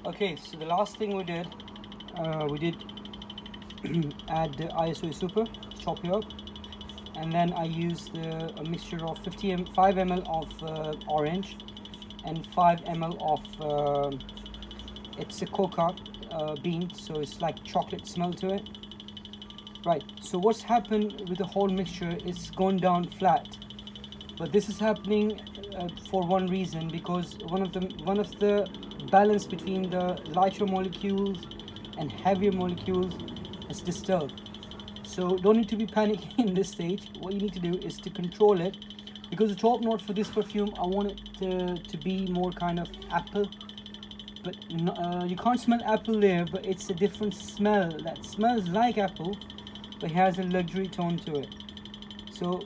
Okay, so the last thing we did add the ISO Super, chop it up, and then I used a mixture of 5 ml of orange and 5 ml of it's a coca bean, so it's like chocolate smell to it. Right, so what's happened with the whole mixture is gone down flat, but this is happening for one reason, because one of the balance between the lighter molecules and heavier molecules is disturbed. So don't need to be panicking in this stage. What you need to do is to control it, because the top note for this perfume, I want it to be more kind of apple, but you can't smell apple there, but it's a different smell that smells like apple but has a luxury tone to it. So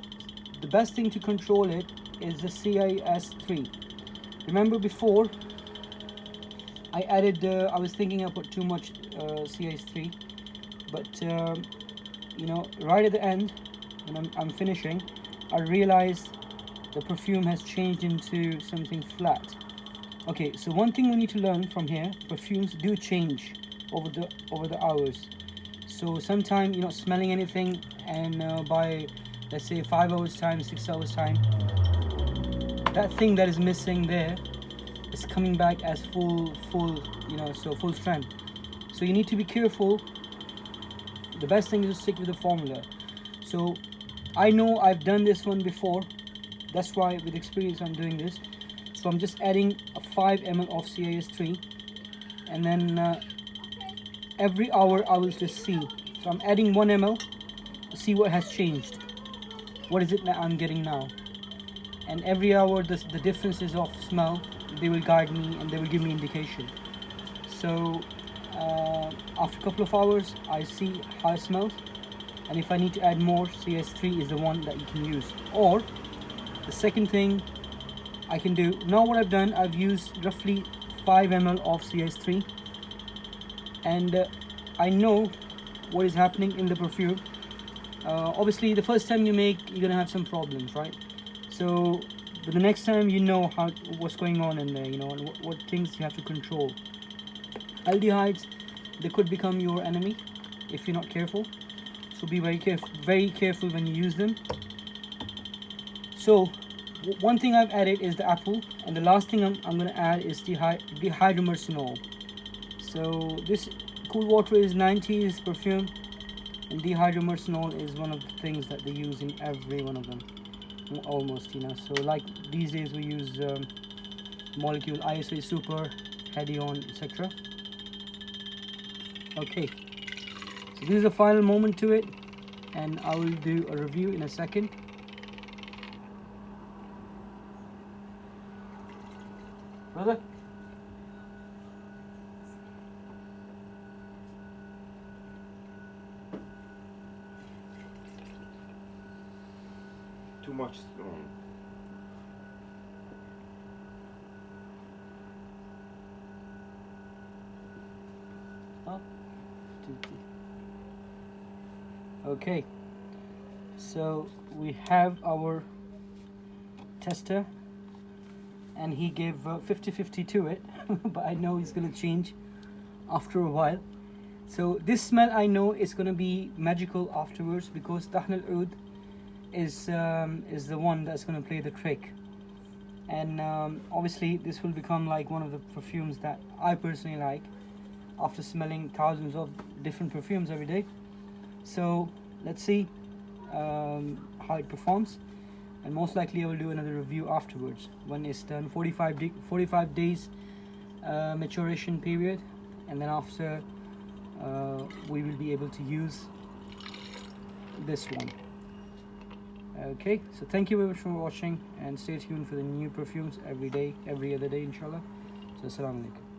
the best thing to control it is the CIS3. Remember before I added I was thinking I put too much CIS3, but you know, right at the end when I'm finishing, I realized the perfume has changed into something flat. Okay, so one thing we need to learn from here: perfumes do change over the hours. So sometimes you're not smelling anything, and by, let's say, 5 hours time, 6 hours time, that thing that is missing there is coming back as full, you know, so full strength. So you need to be careful. The best thing is to stick with the formula. So I know I've done this one before, that's why with experience I'm doing this. So I'm just adding a 5 ml of CIS3, and then every hour I will just see. So I'm adding 1 ml to see what has changed. What is it that I'm getting now? And every hour the differences of smell, they will guide me and they will give me indication. So after a couple of hours I see how it smells, and if I need to add more, CS3 is the one that you can use. Or the second thing I can do, now what I've done, I've used roughly 5 ml of CS3, and I know what is happening in the perfume. Obviously the first time you make, you're gonna have some problems, right? So but the next time you know what's going on in there, you know, and what things you have to control. Aldehydes, they could become your enemy if you're not careful, so be very careful when you use them. So one thing I've added is the apple, and the last thing I'm going to add is dihydromercenol. So this CoolWater is 90s perfume, and dihydromercenol is one of the things that they use in every one of them, almost, you know. So like these days we use molecule ISO Super, Hedion, etc. Okay, so this is the final moment to it, and I will do a review in a second. Brother? Too much strong. Oh. Okay, so we have our tester, and he gave 50-50 to it, but I know he's gonna change after a while. So this smell, I know it's gonna be magical afterwards, because Tahn al-Oud is the one that's gonna play the trick. And obviously this will become like one of the perfumes that I personally like after smelling thousands of different perfumes every day. So let's see how it performs, and most likely I will do another review afterwards when it's done. 45 days maturation period, and then after we will be able to use this one. Okay, so thank you very much for watching, and stay tuned for the new perfumes every day, every other day, inshallah. So assalamu alaikum.